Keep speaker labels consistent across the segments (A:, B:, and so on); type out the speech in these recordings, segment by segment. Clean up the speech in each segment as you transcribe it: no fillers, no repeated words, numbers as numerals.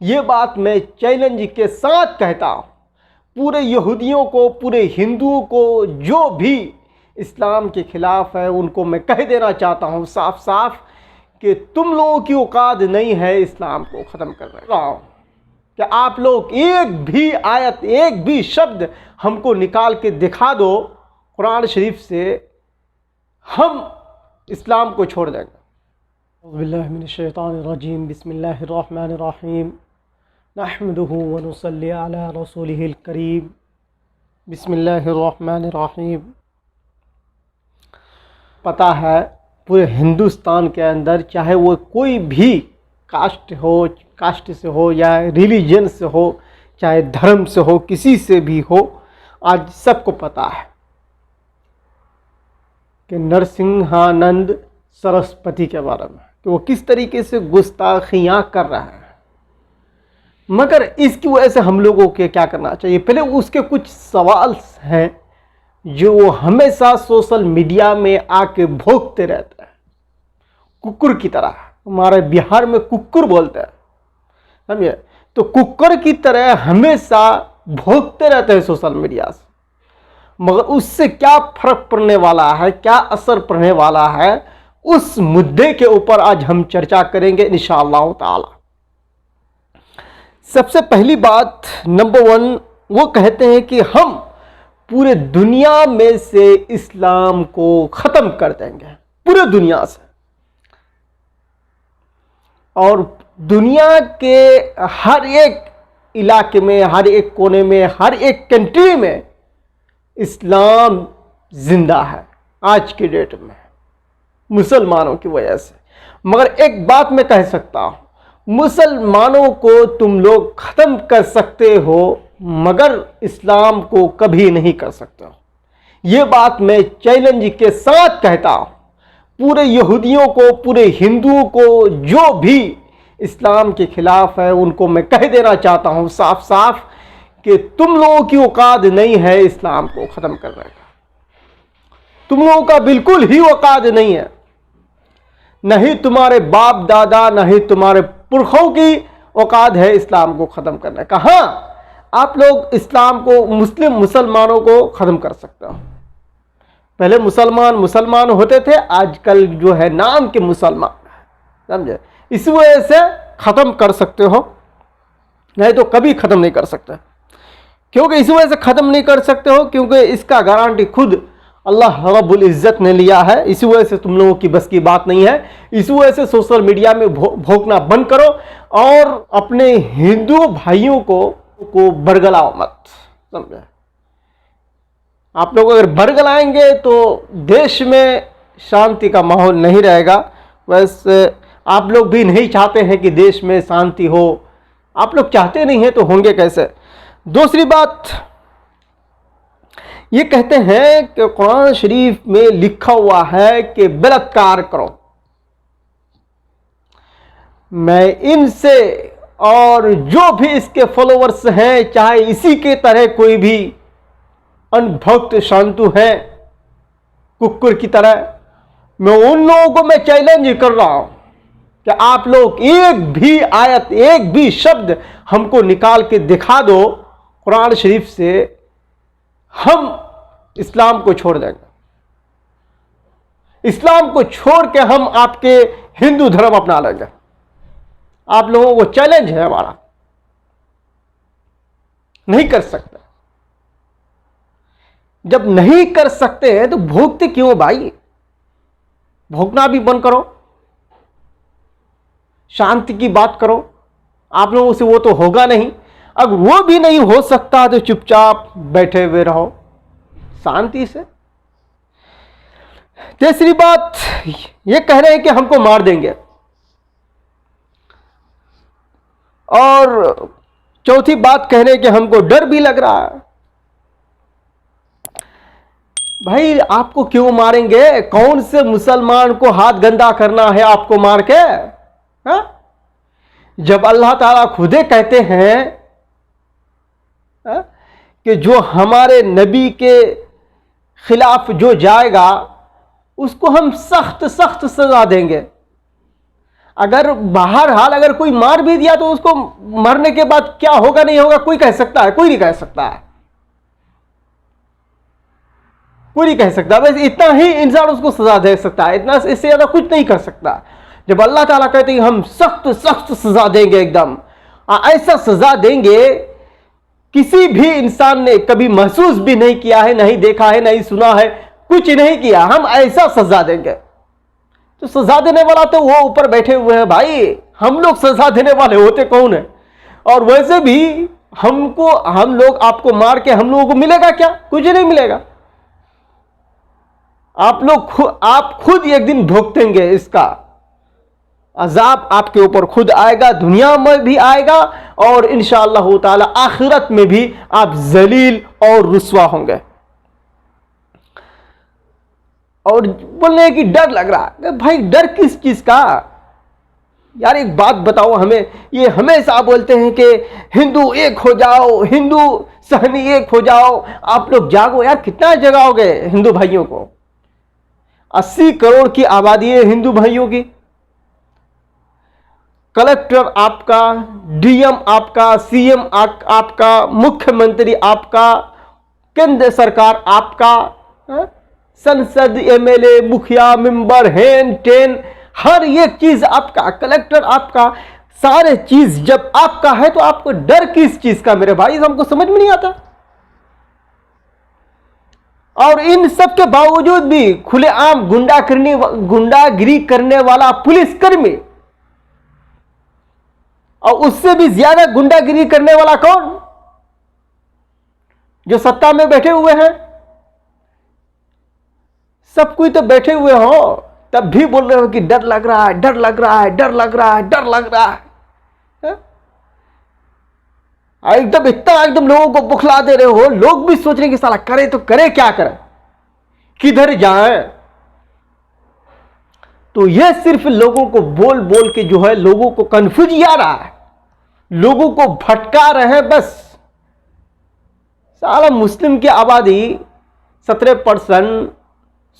A: ये बात मैं चैलेंज के साथ कहता हूँ पूरे यहूदियों को, पूरे हिंदुओं को, जो भी इस्लाम के ख़िलाफ़ है उनको मैं कह देना चाहता हूँ साफ साफ कि तुम लोगों की औकात नहीं है इस्लाम को ख़त्म कर रहा हूँ कि आप लोग एक भी आयत, एक भी शब्द हमको निकाल के दिखा दो कुरान शरीफ से, हम इस्लाम को छोड़ देंगे। औज़ुबिल्लाहिमिनश्शैतानिर्रजीम, बिस्मिल्लाहिर्रहमानिर्रहीम, नहमदुहु व नुसल्ली अला रसूलिहिल करीम, बिस्मिल्लाहिर्रहमानिर्रहीम। पता है पूरे हिंदुस्तान के अंदर चाहे वो कोई भी कास्ट से हो या रिलीजन से हो, चाहे धर्म से हो, किसी से भी हो, आज सबको पता है कि नरसिंहानंद सरस्वती के बारे में कि वो किस तरीके से गुस्ताखियाँ कर रहा है। मगर इसकी वजह से हम लोगों के क्या करना चाहिए, पहले उसके कुछ सवाल हैं जो वो हमेशा सोशल मीडिया में आके भोंकते रहते हैं कुकुर की तरह। हमारे बिहार में कुकुर बोलते हैं, समझे? तो कुकुर की तरह हमेशा भोंकते रहते हैं सोशल मीडिया से, मगर उससे क्या फर्क पड़ने वाला है, क्या असर पड़ने वाला है, उस मुद्दे के ऊपर आज हम चर्चा करेंगे इंशाअल्लाह ताला। सबसे पहली बात, नंबर 1, वो कहते हैं कि हम पूरे दुनिया में से इस्लाम को ख़त्म कर देंगे, पूरे दुनिया से, और दुनिया के हर एक इलाके में, हर एक कोने में, हर एक कंट्री में इस्लाम जिंदा है आज की डेट में मुसलमानों की वजह से। मगर एक बात मैं कह सकता हूँ, मुसलमानों को तुम लोग ख़त्म कर सकते हो मगर इस्लाम को कभी नहीं कर सकते हो। ये बात मैं चैलेंज के साथ कहता हूँ पूरे यहूदियों को, पूरे हिंदुओं को, जो भी इस्लाम के ख़िलाफ़ है उनको मैं कह देना चाहता हूँ साफ साफ कि तुम लोगों की औकात नहीं है इस्लाम को ख़त्म करने का। तुम लोगों का बिल्कुल ही औकात नहीं है, नहीं तुम्हारे बाप दादा, नहीं तुम्हारे पुरखों की औकात है इस्लाम को ख़त्म करने का। हाँ, आप लोग इस्लाम को, मुसलमानों को ख़त्म कर सकते हो। पहले मुसलमान होते थे, आजकल जो है नाम के मुसलमान, समझे? इस वजह से ख़त्म कर सकते हो, नहीं तो कभी ख़त्म नहीं कर सकते। क्योंकि इस वजह से ख़त्म नहीं कर सकते हो क्योंकि इसका गारंटी खुद अल्लाह रब्बुल इज़्ज़त ने लिया है। इसी वजह से तुम लोगों की बस की बात नहीं है। इसी वजह से सोशल मीडिया में भोंकना बंद करो और अपने हिंदू भाइयों को बरगलाओ मत, समझे? आप लोग अगर बरगलाएंगे तो देश में शांति का माहौल नहीं रहेगा। वैसे आप लोग भी नहीं चाहते हैं कि देश में शांति हो, आप लोग चाहते नहीं हैं तो होंगे कैसे। दूसरी बात, ये कहते हैं कि कुरान शरीफ में लिखा हुआ है कि बलात्कार करो। मैं इनसे और जो भी इसके फॉलोअर्स हैं, चाहे इसी के तरह कोई भी अनभक्त शांतु हैं कुकुर की तरह, मैं उन लोगों को मैं चैलेंज कर रहा हूं कि आप लोग एक भी आयत, एक भी शब्द हमको निकाल के दिखा दो कुरान शरीफ से, हम इस्लाम को छोड़ देंगे। इस्लाम को छोड़ के हम आपके हिंदू धर्म अपना लेंगे। आप लोगों को चैलेंज है हमारा, नहीं कर सकते। जब नहीं कर सकते हैं तो भोगते क्यों भाई? भोगना भी बंद करो, शांति की बात करो। आप लोगों से वो तो होगा नहीं। अगर वो भी नहीं हो सकता तो चुपचाप बैठे हुए रहो शांति से। तीसरी बात, ये कह रहे हैं कि हमको मार देंगे, और चौथी बात कह रहे हैं कि हमको डर भी लग रहा है। भाई आपको क्यों मारेंगे? कौन से मुसलमान को हाथ गंदा करना है आपको मार के? हा? जब अल्लाह ताला खुदे कहते हैं कि जो हमारे नबी के खिलाफ जो जाएगा उसको हम सख्त सख्त सजा देंगे। अगर बाहर हाल अगर कोई मार भी दिया तो उसको मरने के बाद क्या होगा नहीं होगा कोई कह सकता है? कोई नहीं कह सकता है, कोई नहीं कह सकता। बस इतना ही इंसान उसको सजा दे सकता है, इतना, इससे ज्यादा कुछ नहीं कर सकता। जब अल्लाह ताला कहते हैं हम सख्त सख्त सजा देंगे, एकदम ऐसा सजा देंगे किसी भी इंसान ने कभी महसूस भी नहीं किया है, नहीं देखा है, नहीं सुना है, कुछ नहीं किया, हम ऐसा सजा देंगे। तो सजा देने वाला तो वो ऊपर बैठे हुए हैं भाई, हम लोग सजा देने वाले होते कौन है? और वैसे भी हम लोग आपको मार के हम लोगों को मिलेगा क्या? कुछ नहीं मिलेगा। आप खुद एक दिन भुगतेंगे इसका अजाब, आपके ऊपर खुद आएगा, दुनिया में भी आएगा और इंशाअल्लाह ताला आखिरत में भी आप जलील और रुस्वा होंगे। और बोलने की डर लग रहा है, भाई डर किस चीज का यार? एक बात बताओ हमें, ये हमेशा बोलते हैं कि हिंदू एक हो जाओ, हिंदू सहनी एक हो जाओ, आप लोग जागो यार। कितना जगाओगे हिंदू भाइयों को? 80 करोड़ की आबादी है हिंदू भाइयों की। कलेक्टर आपका, डीएम आपका, सीएम आपका, मुख्यमंत्री आपका, केंद्र सरकार आपका, संसद, एमएलए, मुखिया, मेंबर, हेन टेन, हर एक चीज आपका, कलेक्टर आपका, सारे चीज जब आपका है तो आपको डर किस चीज का मेरे भाई? हमको समझ में नहीं आता। और इन सब के बावजूद भी खुलेआम गुंडागिरी करने वाला पुलिसकर्मी और उससे भी ज्यादा गुंडागिरी करने वाला कौन? जो सत्ता में बैठे हुए हैं। सब कोई तो बैठे हुए हो, तब भी बोल रहे हो कि डर लग रहा है, डर लग रहा है, डर लग रहा है, डर लग रहा है। एकदम लोगों को बुखला दे रहे हो। लोग भी सोच रहे कि साला करे तो करे, क्या करे, किधर जाए? तो यह सिर्फ लोगों को बोल बोल के जो है लोगों को कंफ्यूज आ रहा है, लोगों को भटका रहे हैं बस। साला मुस्लिम की आबादी 17%,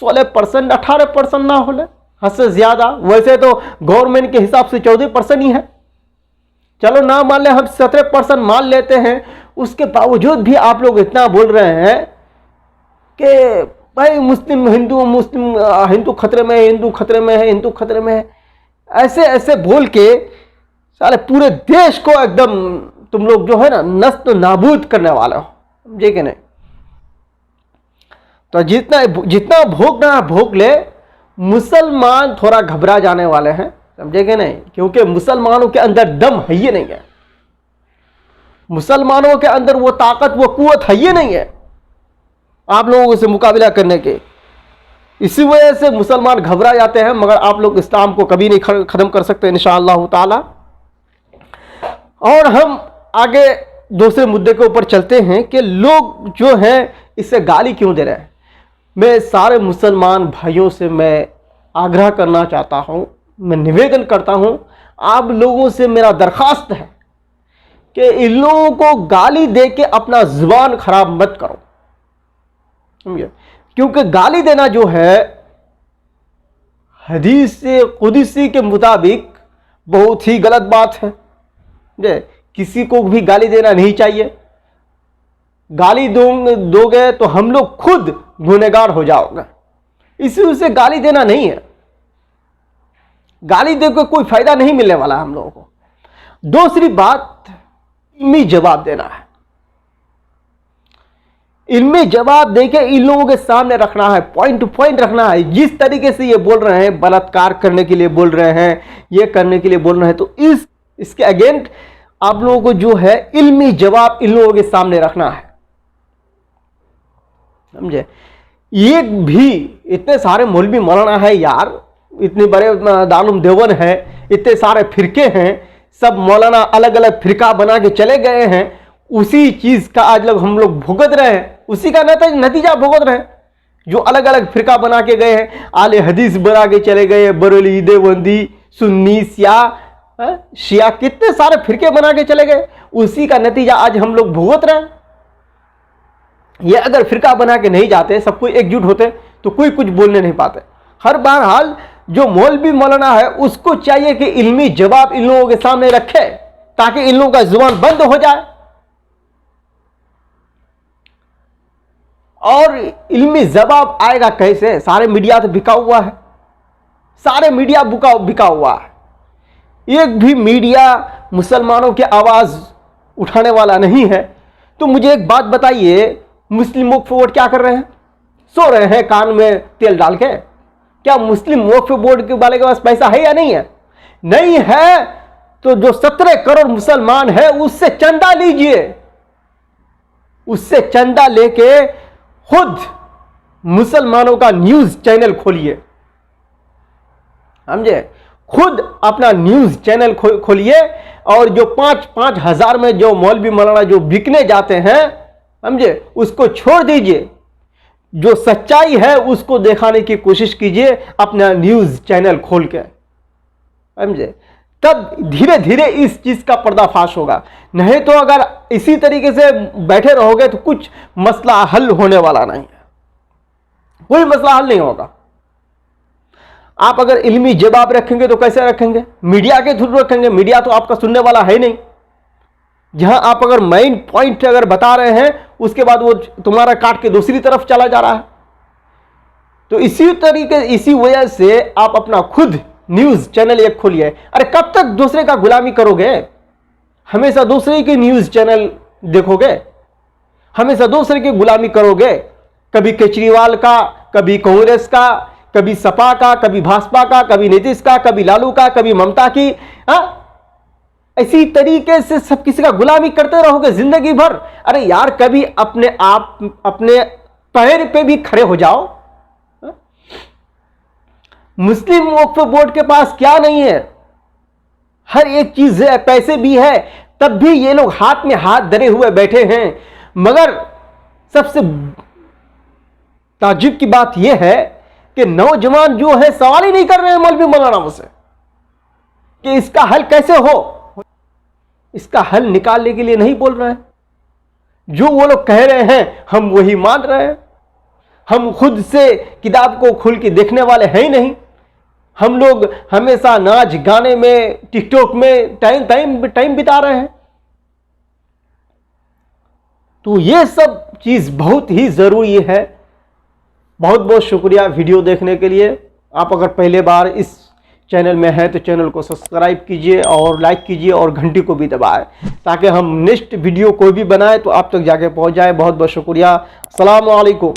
A: 16%, 18% ना हो, हद से ज्यादा। वैसे तो गवर्नमेंट के हिसाब से 14% ही है। चलो ना मान ले, हम 17% मान लेते हैं, उसके बावजूद भी आप लोग इतना बोल रहे हैं कि भाई हिंदू खतरे में है, हिंदू खतरे में है, हिंदू खतरे में है। ऐसे ऐसे बोल के साले पूरे देश को एकदम तुम लोग जो है ना नस्त नाबूद करने वाले हो, समझे कि नहीं? तो जितना भोगना है भोग ले। मुसलमान थोड़ा घबरा जाने वाले हैं, समझे कि नहीं? क्योंकि मुसलमानों के अंदर दम है ही नहीं है, मुसलमानों के अंदर वो ताकत, वो कुव्वत है ही नहीं है आप लोगों से मुकाबला करने के। इसी वजह से मुसलमान घबरा जाते हैं। मगर आप लोग इस्लाम को कभी नहीं खत्म कर सकते इंशाअल्लाह ताला। और हम आगे दूसरे मुद्दे के ऊपर चलते हैं कि लोग जो हैं इससे गाली क्यों दे रहे हैं। मैं सारे मुसलमान भाइयों से मैं आग्रह करना चाहता हूं, मैं निवेदन करता हूं, आप लोगों से मेरा दरखास्त है कि इन लोगों को गाली दे के अपना जुबान खराब मत करो, समझे? क्योंकि गाली देना जो है हदीस कुदसी के मुताबिक बहुत ही गलत बात है। किसी को भी गाली देना नहीं चाहिए। गाली दोगे तो हम लोग खुद गुनहगार हो जाओगे। इसी से गाली देना नहीं है, गाली देकर कोई फायदा नहीं मिलने वाला हम लोगों को। दूसरी बात, इल्मी जवाब देना है। इल्मी जवाब देके इन लोगों के सामने रखना है, पॉइंट टू पॉइंट रखना है। जिस तरीके से ये बोल रहे हैं, बलात्कार करने के लिए बोल रहे हैं, ये करने के लिए बोल रहे हैं, तो इसके अगेंस्ट आप लोगों को जो है इल्मी जवाब इन लोगों के सामने रखना है, समझे? एक भी इतने सारे मौलवी मौलाना है यार, इतने बड़े दारुल देवन है, इतने सारे फिरके हैं, सब मौलाना अलग अलग फिरका बना के चले गए हैं। उसी चीज का आज लोग हम लोग भुगत रहे हैं, उसी का नतीजा भुगत रहे हैं। जो अलग अलग फिरका बना के गए हैं, आले हदीस बना के चले गए, बरेली, देवबंदी, सुन्नी, शिया, कितने सारे फिरके बना के चले गए, उसी का नतीजा आज हम लोग भुगत रहे हैं। ये अगर फिरका बना के नहीं जाते, सब कोई एकजुट होते, तो कोई कुछ बोलने नहीं पाते। हर बार हाल जो मौलवी मौलाना है उसको चाहिए कि इल्मी जवाब इन लोगों के सामने रखे ताकि इन लोगों का जुबान बंद हो जाए। और इल्मी जवाब आएगा कैसे? सारे मीडिया तो बिका हुआ है, सारे मीडिया बिका हुआ है। एक भी मीडिया मुसलमानों की आवाज उठाने वाला नहीं है। तो मुझे एक बात बताइए, मुस्लिम वक्फ बोर्ड क्या कर रहे हैं? सो रहे हैं कान में तेल डाल के? क्या मुस्लिम वक्फ बोर्ड के वाले के पास पैसा है या नहीं है? नहीं है तो जो 17 करोड़ मुसलमान है उससे चंदा लीजिए, उससे चंदा लेके खुद मुसलमानों का न्यूज चैनल खोलिए, समझे? खुद अपना न्यूज चैनल खोलिए और जो 5-5 हजार में जो मौलवी मौलाना जो बिकने जाते हैं, समझे, उसको छोड़ दीजिए। जो सच्चाई है उसको दिखाने की कोशिश कीजिए अपना न्यूज चैनल खोल के, समझे? तब धीरे धीरे इस चीज का पर्दाफाश होगा। नहीं तो अगर इसी तरीके से बैठे रहोगे तो कुछ मसला हल होने वाला नहीं है, कोई मसला हल नहीं होगा। आप अगर इल्मी जवाब रखेंगे तो कैसे रखेंगे? मीडिया के थ्रू रखेंगे। मीडिया तो आपका सुनने वाला है नहीं। जहां आप अगर मेन पॉइंट अगर बता रहे हैं उसके बाद वो तुम्हारा काट के दूसरी तरफ चला जा रहा है। तो इसी तरीके इसी वजह से आप अपना खुद न्यूज चैनल एक खोलिए। अरे कब तक दूसरे का गुलामी करोगे? हमेशा दूसरे की न्यूज चैनल देखोगे, हमेशा दूसरे की गुलामी करोगे। कभी केजरीवाल का, कभी कांग्रेस का, कभी सपा का, कभी भाजपा का, कभी नीतीश का, कभी लालू का, कभी ममता की। इसी तरीके से सब किसी का गुलामी करते रहोगे जिंदगी भर। अरे यार कभी अपने आप अपने पैर पे भी खड़े हो जाओ। मुस्लिम वक्फ बोर्ड के पास क्या नहीं है? हर एक चीज है, पैसे भी है, तब भी ये लोग हाथ में हाथ धरे हुए बैठे हैं। मगर सबसे ताज्जुब की बात यह है कि नौजवान जो है सवाल ही नहीं कर रहे हैं मौलवी मौलानाओं से कि इसका हल कैसे हो। इसका हल निकालने के लिए नहीं बोल रहे हैं। जो वो लोग कह रहे हैं हम वही मान रहे हैं। हम खुद से किताब को खुल के देखने वाले हैं ही नहीं। हम लोग हमेशा नाच गाने में, टिकटॉक में टाइम बिता रहे हैं। तो ये सब चीज बहुत ही जरूरी है। बहुत बहुत शुक्रिया वीडियो देखने के लिए। आप अगर पहले बार इस चैनल में है तो चैनल को सब्सक्राइब कीजिए और लाइक कीजिए और घंटी को भी दबाएं ताकि हम नेक्स्ट वीडियो कोई भी बनाए तो आप तक जाके पहुंच जाए। बहुत बहुत शुक्रिया। अस्सलाम वालेकुम।